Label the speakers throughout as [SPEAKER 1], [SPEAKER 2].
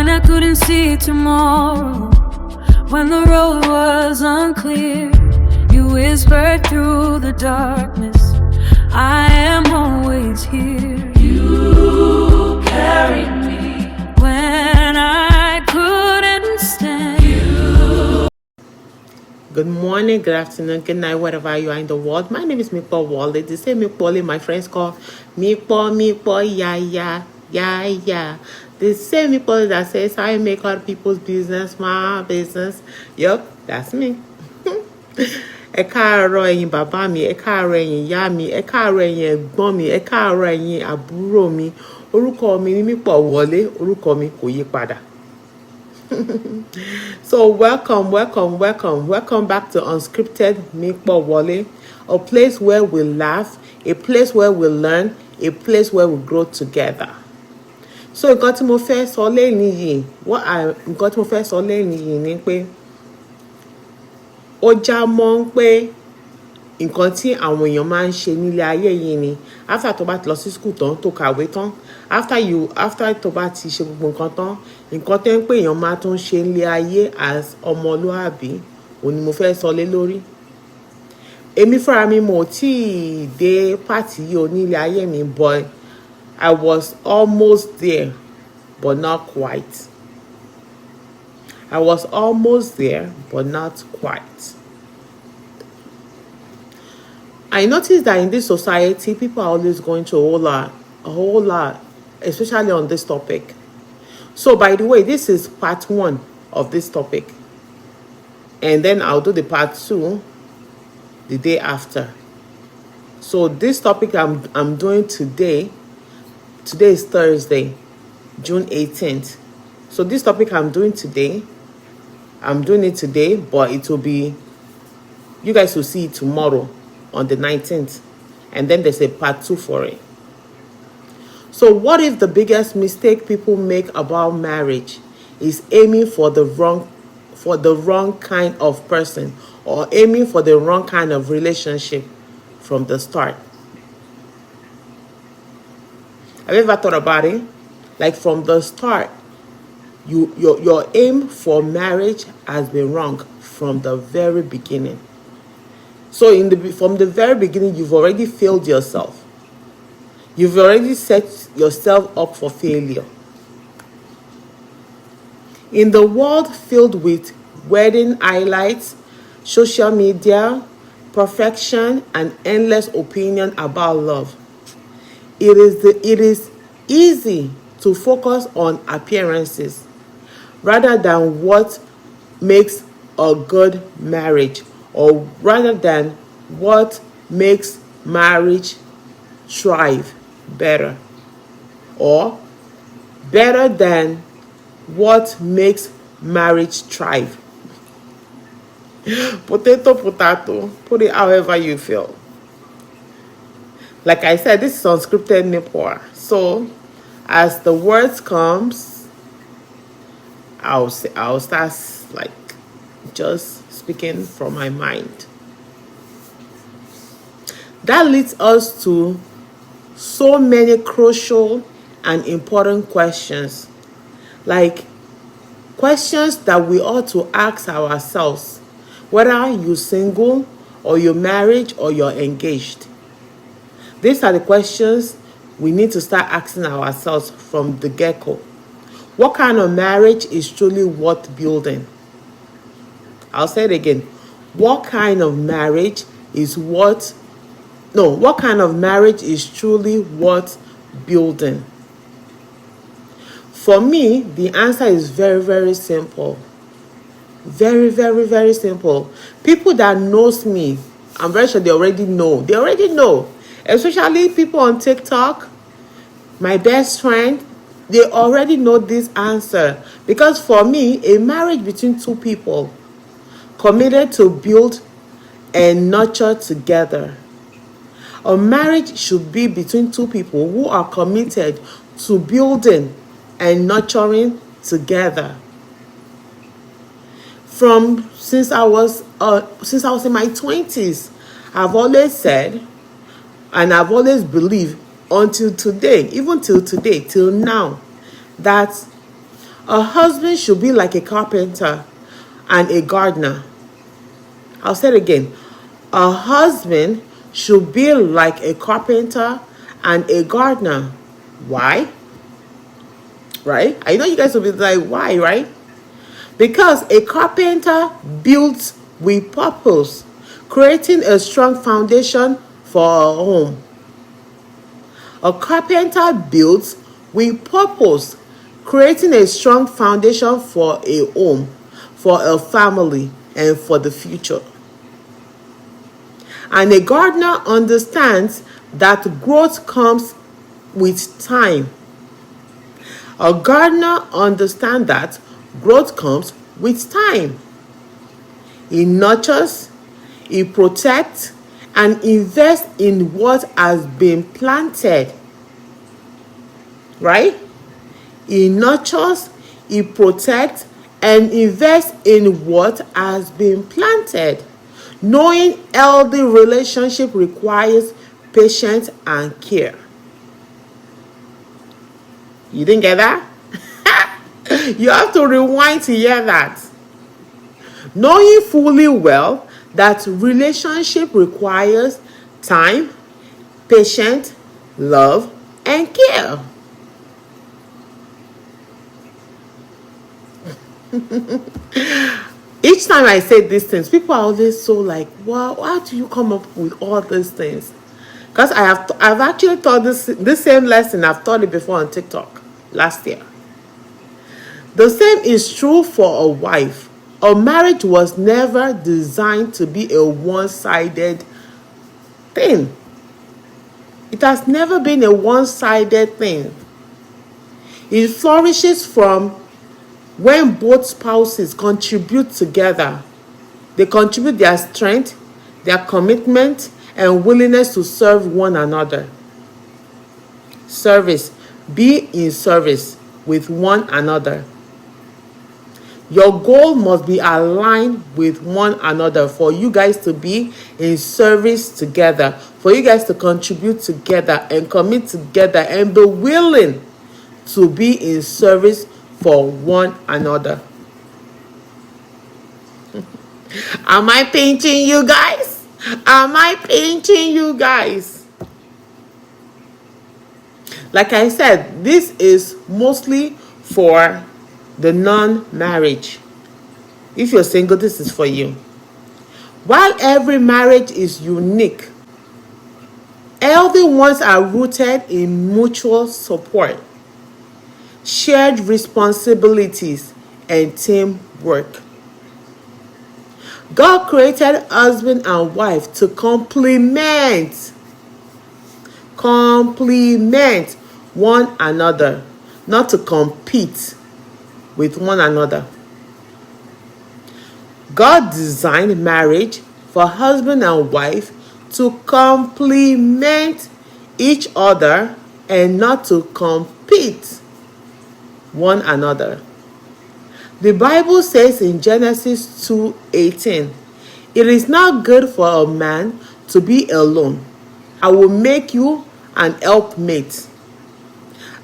[SPEAKER 1] when I couldn't see tomorrow, when the road was unclear, you whispered through the darkness, I am always here. You carried me when I couldn't stand.
[SPEAKER 2] Good morning, good afternoon, good night, wherever you are in the world. My name is Mipo Wole. They say Mipo Wole, my friends call Mipo, yeah. The same Mipo that says I make other people's business my business. Yup, that's me. Ẹ káàárọ̀ ẹ̀yin bàbá mi, ẹ káàárọ̀ ẹ̀yin ìyá mi, ẹ káàárọ̀ ẹ̀yin ẹ̀gbọ́n mi, ẹ káàárọ̀ ẹ̀yin àbúrò mi. Orúkọ mi ni Mipo Wole, orúkọ mi kò yí padà. So welcome back to Unscripted Mipo Wole, a place where we laugh, a place where we learn, a place where we grow together. So nǹkan tí mo fẹ́ sọ lẹ́yìn yìí ni pé ó já mọ́ pé nǹkan tí àwọn èèyàn máa ń ṣe nílé ayé yìí ni after tó bá ti lọ sí school tán tó kàwé tán after tó bá ti ṣe gbogbo nǹkan tán nǹkan tẹ́ ń pé èèyàn máa tún ṣe nílé ayé as ọmọlúàbí òun ni mo fẹ́ sọ lé lórí. Èmi fúnra mi mo tí ì dé pàtì yìí ò nílé ayé mi, but I was almost there but not quite. I was almost there but not quite. I noticed that in this society, people are always going through a whole lot, especially on this topic. So, by the way, this is part 1 of this topic. And then I'll do the part 2 the day after. So, this topic I'm doing today is Thursday, June 18th. So, this topic I'm doing it today, but it will be, you guys will see it tomorrow on the 19th, and then there's a part 2 for it. So what if the biggest mistake people make about marriage is aiming for the wrong kind of person, or aiming for the wrong kind of relationship from the start? Have you ever thought about it? Like from the start, your aim for marriage has been wrong from the very beginning. So from the very beginning, you've already failed yourself. You've already set yourself up for failure. In the world filled with wedding highlights, social media, perfection, and endless opinion about love, it is easy to focus on appearances rather than what makes a good marriage, or rather than what makes marriage thrive better, or better than what makes marriage thrive. Potato, put it however you feel. Like I said, this is Unscripted Mipo. So as the words comes, I'll start like just speaking from my mind. That leads us to so many crucial and important questions, like questions that we ought to ask ourselves, whether you're single or you're married or you're engaged. These are the questions we need to start asking ourselves from the get-go. What kind of marriage is truly worth building? I'll say it again. What kind of marriage is truly worth building? For me, the answer is very, very simple. Very, very, very simple. People that knows me, I'm very sure they already know. Especially people on TikTok, my best friend, they already know this answer. Because for me, a marriage between two people committed to build and nurture together. A marriage should be between two people who are committed to building and nurturing together. Since I was in my 20s, I've always said, and I've always believed until today, even till today, till now, that A husband should be like a carpenter and a gardener. I'll say it again. A husband should be like a carpenter and a gardener. Why? Right? I know you guys will be like, why, right? Because a carpenter builds with purpose, creating a strong foundation for a home. A carpenter builds with purpose, creating a strong foundation for a home, for a family, and for the future. And a gardener understands that growth comes with time. A gardener understands that growth comes with time. He nurtures, he protects, and invests in what has been planted. Right? He nurtures, he protects, and invests in what has been planted. Knowing healthy relationship requires patience and care. You didn't get that? You have to rewind to hear that. Knowing fully well that relationship requires time, patience, love, and care. Each time I say these things, people are always so like, wow, how do you come up with all these things? Because I've actually taught this same lesson. I've taught it before on TikTok last year. The same is true for a wife. A marriage was never designed to be a one-sided thing. It has never been a one-sided thing. It flourishes from when both spouses contribute together. They contribute their strength, their commitment, and willingness to serve one another. Service. Be in service with one another. Your goal must be aligned with one another for you guys to be in service together, for you guys to contribute together and commit together and be willing to be in service for one another. Am I painting you guys? Am I painting you guys? Like I said, this is mostly for the non-marriage. If you're single, this is for you. While every marriage is unique, healthy ones are rooted in mutual support, shared responsibilities, and teamwork. God created husband and wife to complement one another, not to compete with one another. God designed marriage for husband and wife to complement each other and not to compete one another. The Bible says in Genesis 2:18, "It is not good for a man to be alone. I will make you an helpmate.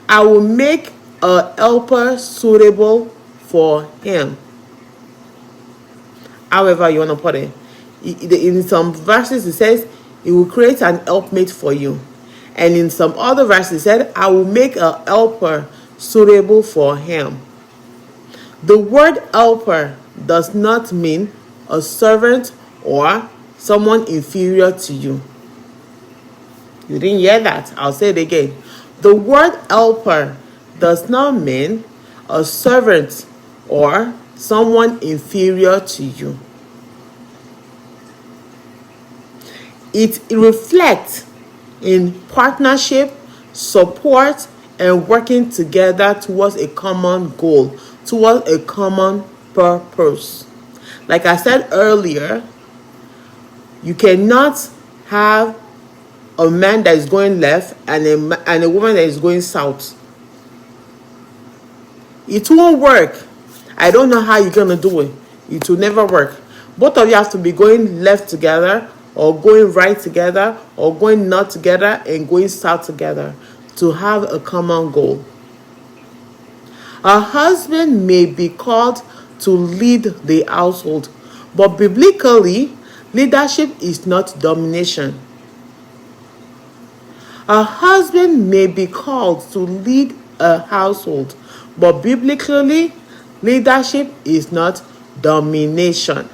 [SPEAKER 2] I will make a helper suitable for him." However you want to put it. In some verses it says, "He will create an helpmate for you." And in some other verses it said, "I will make a helper suitable for him." The word helper does not mean a servant or someone inferior to you. You didn't hear that? I'll say it again. The word helper does not mean a servant or someone inferior to you. It reflects in partnership, support, and working together towards a common goal, towards a common purpose. Like I said earlier, you cannot have a man that is going left and a woman that is going south. It won't work. I don't know how you're going to do it. It will never work. Both of you have to be going left together, or going right together, or going north together and going south together to have a common goal. A husband may be called to lead the household, but biblically, leadership is not domination. A husband may be called to lead a household, but biblically, leadership is not domination.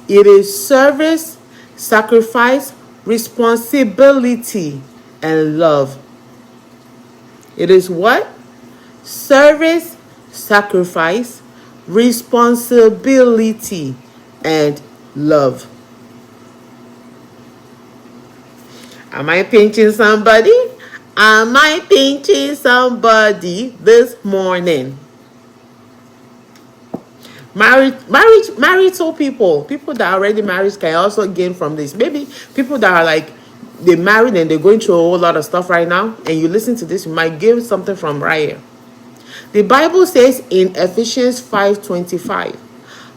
[SPEAKER 2] It is service, sacrifice, responsibility, and love. It is what? Service, sacrifice, responsibility, and love. Am I pinching somebody? Am I pinching somebody this morning? Marital people that are already married can also gain from this. Maybe people that are like, they married and they're going through a whole lot of stuff right now, and you listen to this, you might gain something from right here. The Bible says in Ephesians 5:25,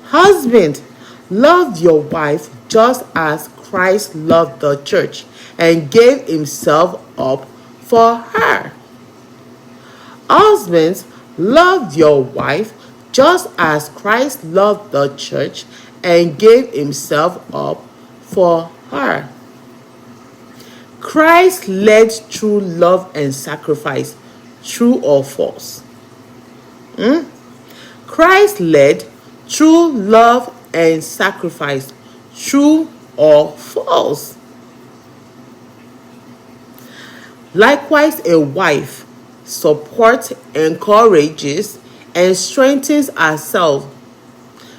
[SPEAKER 2] husband, love your wife just as Christ loved the church and gave himself up for her. Husbands, love your wife just as Christ loved the church and gave himself up for her. Christ led through love and sacrifice. True or false? Christ led through love and sacrifice. True or false? Likewise, a wife supports, encourages, and strengthens herself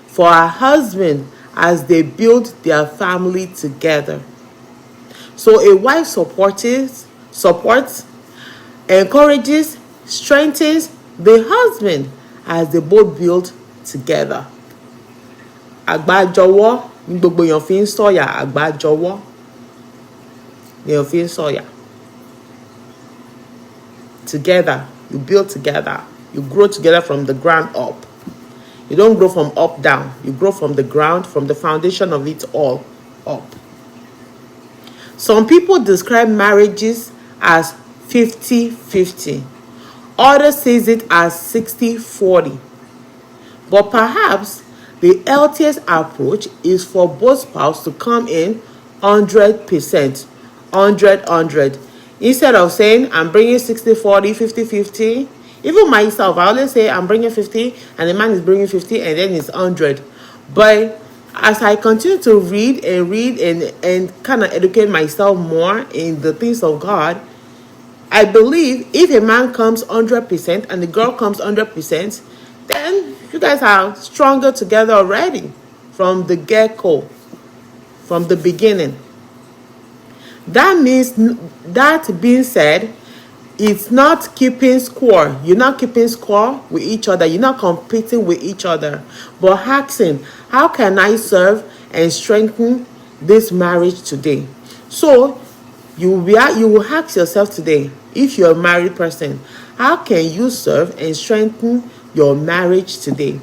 [SPEAKER 2] for her husband as they build their family together. So a wife supports, encourages, strengthens the husband as they both build together. Àgbájọwọ́ ní gbogbo èèyàn fi ń sọ̀yà. Àgbájọwọ́ ni èèyàn fi ń sọ̀yà. Together, you build together. You grow together from the ground up. You don't grow from up down. You grow from the ground, from the foundation of it all up. Some people describe marriages as 50-50. Others sees it as 60-40. But perhaps the healthiest approach is for both spouses to come in 100%, 100. Instead of saying, I'm bringing 60-40, 50-50. Even myself, I always say I'm bringing 50 and the man is bringing 50 and then it's 100. But as I continue to read and kind of educate myself more in the things of God, I believe if a man comes 100% and the girl comes 100%, then you guys are stronger together already from the get-go, from the beginning. That means, that being said, it's not keeping score. You're not keeping score with each other. You're not competing with each other. But asking, how can I serve and strengthen this marriage today? So you will ask yourself today, if you're a married person, how can you serve and strengthen your marriage today?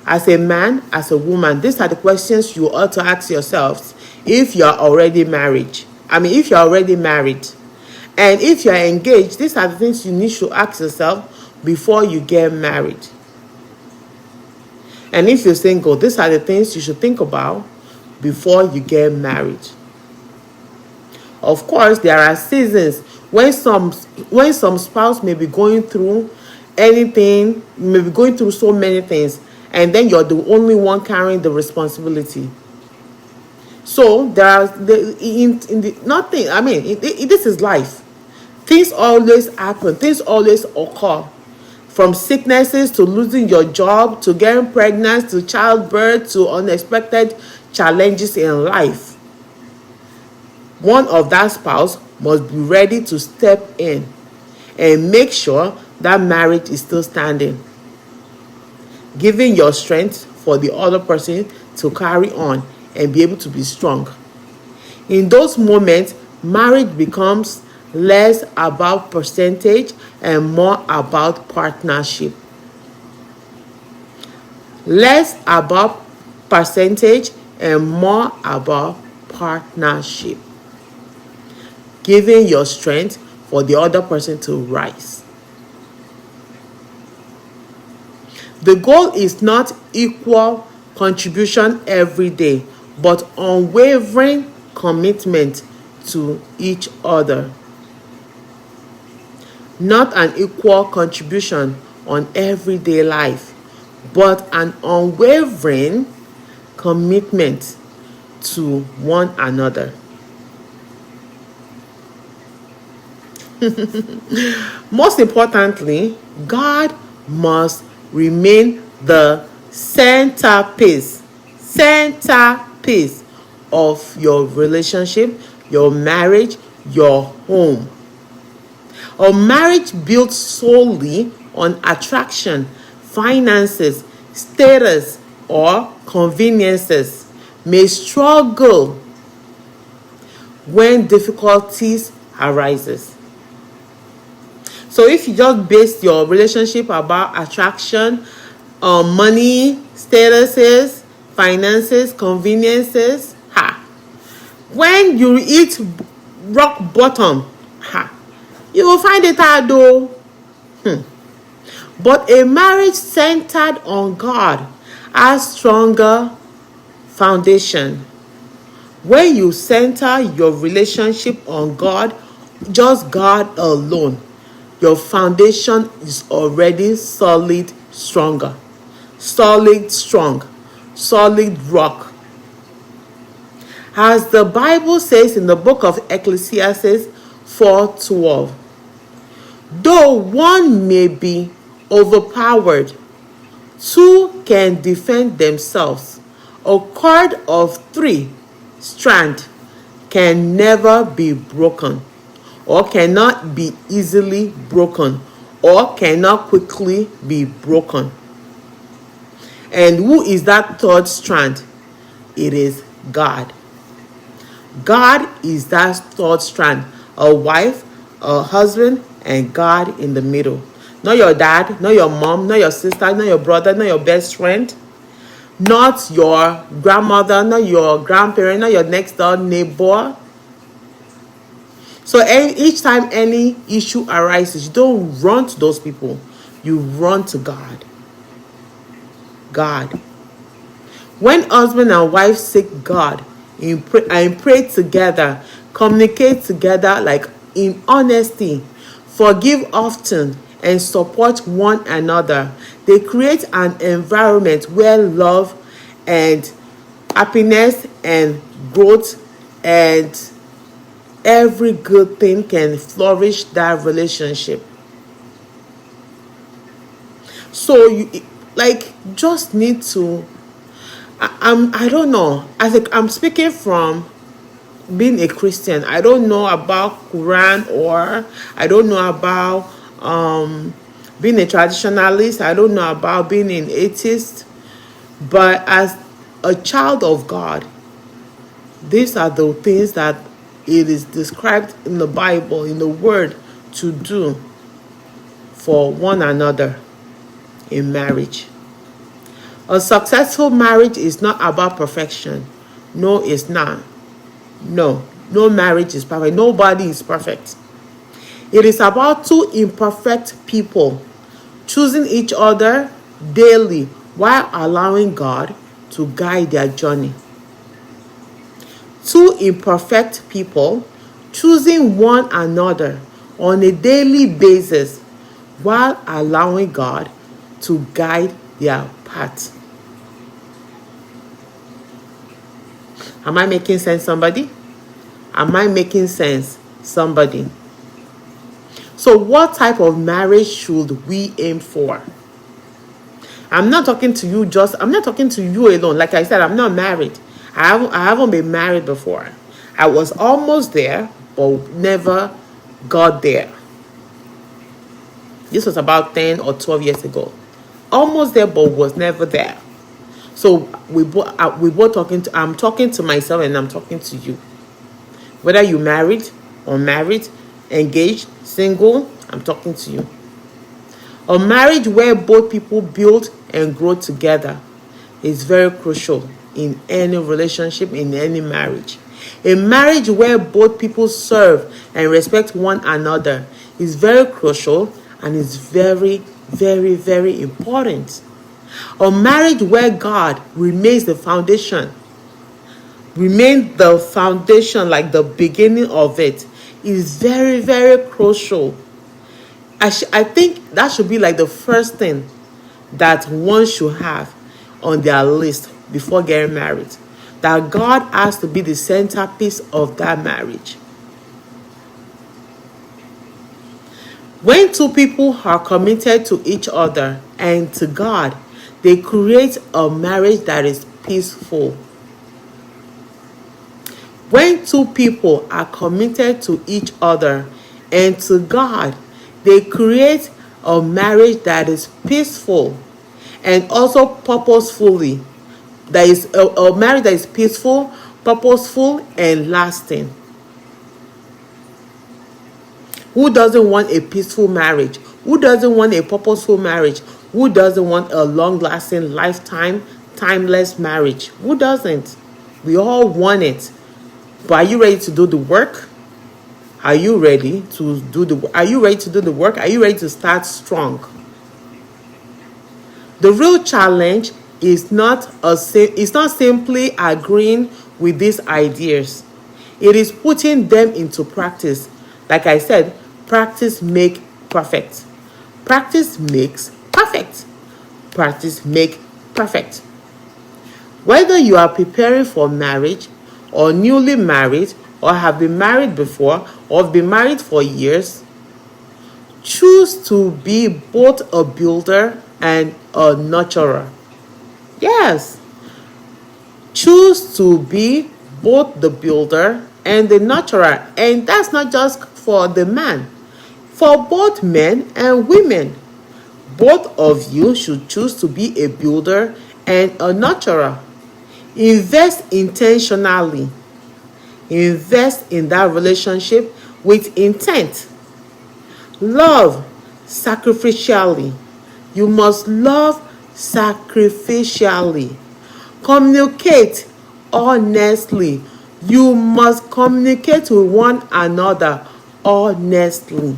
[SPEAKER 2] As a man, as a woman, these are the questions you ought to ask yourselves if you're already married. If you're already married. And if you're engaged, these are the things you need to ask yourself before you get married. And if you're single, these are the things you should think about before you get married. Of course, there are seasons when some spouse may be going through anything, may be going through so many things, and then you're the only one carrying the responsibility. So there are this is life. Things always happen. Things always occur. From sicknesses to losing your job to getting pregnant to childbirth to unexpected challenges in life. One of that spouse must be ready to step in and make sure that marriage is still standing. Giving your strength for the other person to carry on and be able to be strong. In those moments, marriage becomes less about percentage and more about partnership. Less about percentage and more about partnership. Giving your strength for the other person to rise. The goal is not equal contribution every day, but unwavering commitment to each other. Not an equal contribution on everyday life, but an unwavering commitment to one another. Most importantly, God must remain the centerpiece of your relationship, your marriage, your home. A marriage built solely on attraction, finances, status, or conveniences may struggle when difficulties arises. So if you just base your relationship about attraction, money, statuses, finances, conveniences, when you hit rock bottom, you will find it hard though. But a marriage centered on God has stronger foundation. When you center your relationship on God, just God alone, your foundation is already solid, stronger. Solid, strong. Solid rock. As the Bible says in the book of Ecclesiastes 4:12, though one may be overpowered, two can defend themselves. A cord of 3 strands can never be broken, or cannot be easily broken, or cannot quickly be broken. And who is that third strand? It is God. God is that third strand. A wife, a husband, and God in the middle. Not your dad, not your mom, not your sister, not your brother, not your best friend, not your grandmother, not your grandparent, not your next door neighbor. So each time any issue arises, you don't run to those people. You run to God. God. When husband and wife seek God and pray together, communicate together like in honesty, forgive often, and support one another, they create an environment where love and happiness and growth and every good thing can flourish that relationship. So you just need to I don't know. I'm speaking from being a Christian. I don't know about Quran, or I don't know about being a traditionalist. I don't know about being an atheist. But as a child of God, these are the things that it is described in the Bible, in the Word, to do for one another in marriage. A successful marriage is not about perfection. No, it's not. No marriage is perfect. Nobody is perfect. It is about two imperfect people choosing each other daily while allowing God to guide their journey. Two imperfect people choosing one another on a daily basis while allowing God to guide their path. Am I making sense, somebody? Am I making sense, somebody? So what type of marriage should we aim for? I'm not talking to you alone. Like I said, I'm not married. I haven't been married before. I was almost there, but never got there. This was about 10 or 12 years ago. Almost there, but was never there. So we both talking to. I'm talking to myself and I'm talking to you. Whether you married, unmarried, engaged, single, I'm talking to you. A marriage where both people build and grow together is very crucial in any relationship, in any marriage. A marriage where both people serve and respect one another is very crucial and is very, very, very important. A marriage where God remains the foundation, like the beginning of it, is very, very crucial. I think that should be like the first thing that one should have on their list before getting married. That God has to be the centerpiece of that marriage. When two people are committed to each other and to God, they create a marriage that is peaceful. When two people are committed to each other and to God, they create a marriage that is peaceful and also purposefully. That is a marriage that is peaceful, purposeful, and lasting. Who doesn't want a peaceful marriage? Who doesn't want a purposeful marriage? Who doesn't want a long-lasting, lifetime, timeless marriage? Who doesn't? We all want it. But are you ready to do the work? Are you ready to do the work? Are you ready to start strong? The real challenge is not simply agreeing with these ideas. It is putting them into practice. Like I said, practice makes perfect. Practice makes perfect. Practice makes perfect. Whether you are preparing for marriage or newly married or have been married before or have been married for years, choose to be both a builder and a nurturer. Yes. Choose to be both the builder and the nurturer. And that's not just for the man. For both men and women. Both of you should choose to be a builder and a nurturer. Invest intentionally. Invest in that relationship with intent. Love sacrificially. You must love sacrificially. Communicate honestly. You must communicate with one another honestly.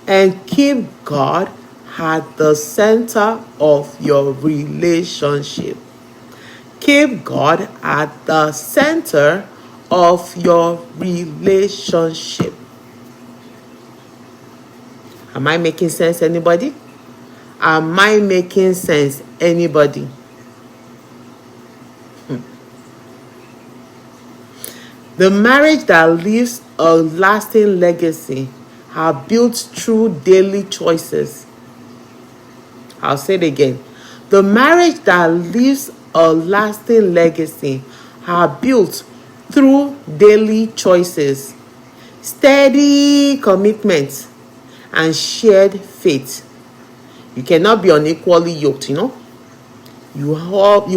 [SPEAKER 2] And keep God at the center of your relationship. Keep God at the center of your relationship. Am I making sense, anybody? Am I making sense, anybody? The marriage that leaves a lasting legacy are built through daily choices. I'll say it again. The marriage that leaves a lasting legacy are built through daily choices, steady commitment, and shared faith. You cannot be unequally yoked, You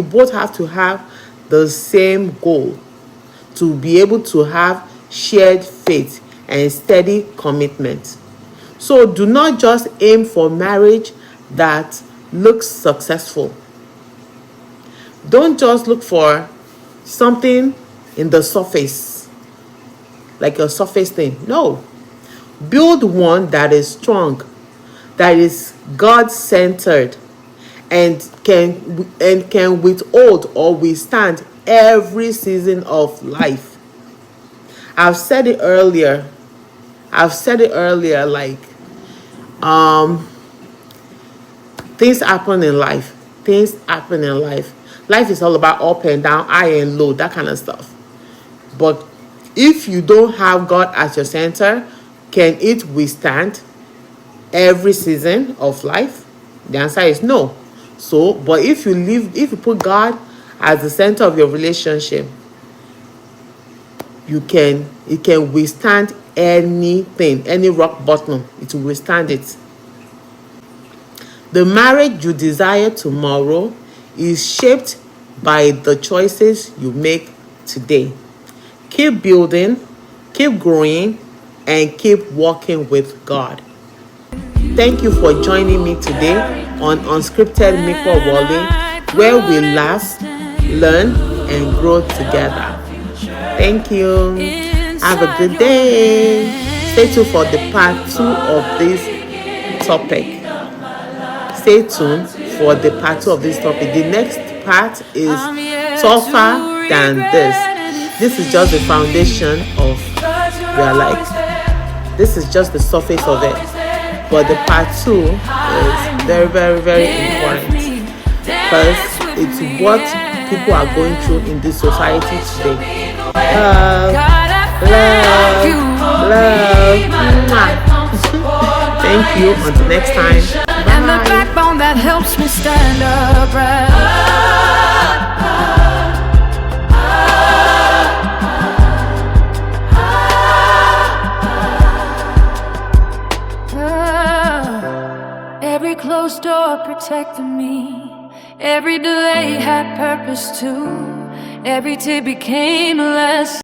[SPEAKER 2] both have to have the same goal to be able to have shared faith and steady commitment. So do not just aim for marriage that looks successful. Don't just look for something in the surface, like a surface thing. No. Build one that is strong, that is God-centered, and can withhold or withstand every season of life. I've said it earlier, like things happen in life. Life is all about up and down, high and low, that kind of stuff. But if you don't have God at your center, can it withstand every season of life? The answer is no. So, but if you put God as the center of your relationship, it can withstand anything, any rock bottom. It will withstand it. The marriage you desire tomorrow is shaped by the choices you make today. Keep building, keep growing, and keep walking with God. Thank you for joining me today on Unscripted Mipo Wole, where we laugh, learn, and grow together. Thank you. Have a good day. Stay tuned for the part 2 of this topic. stay tuned for the part 2 of this topic. The next part is tougher than this. This is just the foundation of real life. This is just the surface of it. But the part 2 is very, very, very important, because it's what people are going through in this society today. Love. Thank you. Until next time. Bye.
[SPEAKER 1] And the backbone that helps me stand upright. Every closed door protected me. Every delay had purpose too. Every tear became a lesson.